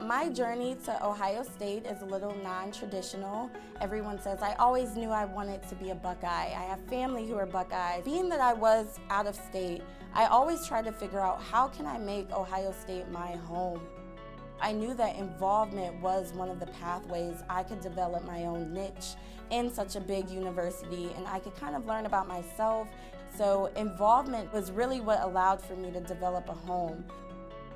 My journey to Ohio State is a little non-traditional. Everyone says I always knew I wanted to be a Buckeye. I have family who are Buckeyes. Being that I was out of state, I always tried to figure out how can I make Ohio State my home. I knew that involvement was one of the pathways I could develop my own niche in such a big university, and I could kind of learn about myself. So involvement was really what allowed for me to develop a home.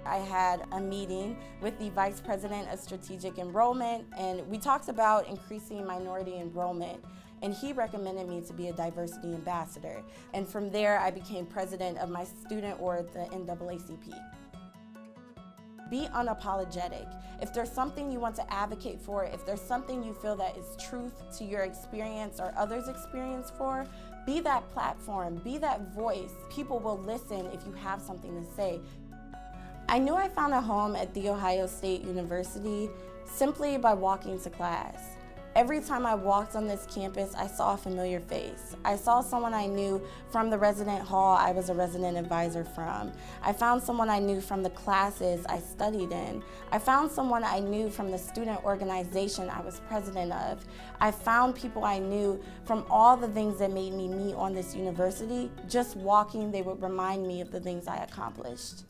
I had a meeting with the Vice President of Strategic Enrollment, and we talked about increasing minority enrollment, and he recommended me to be a diversity ambassador. And from there, I became president of my student org, the NAACP. Be unapologetic. If there's something you want to advocate for, if there's something you feel that is truth to your experience or others' experience for, be that platform, be that voice. People will listen if you have something to say. I knew I found a home at The Ohio State University simply by walking to class. Every time I walked on this campus, I saw a familiar face. I saw someone I knew from the resident hall I was a resident advisor from. I found someone I knew from the classes I studied in. I found someone I knew from the student organization I was president of. I found people I knew from all the things that made me meet on this university. Just walking, they would remind me of the things I accomplished.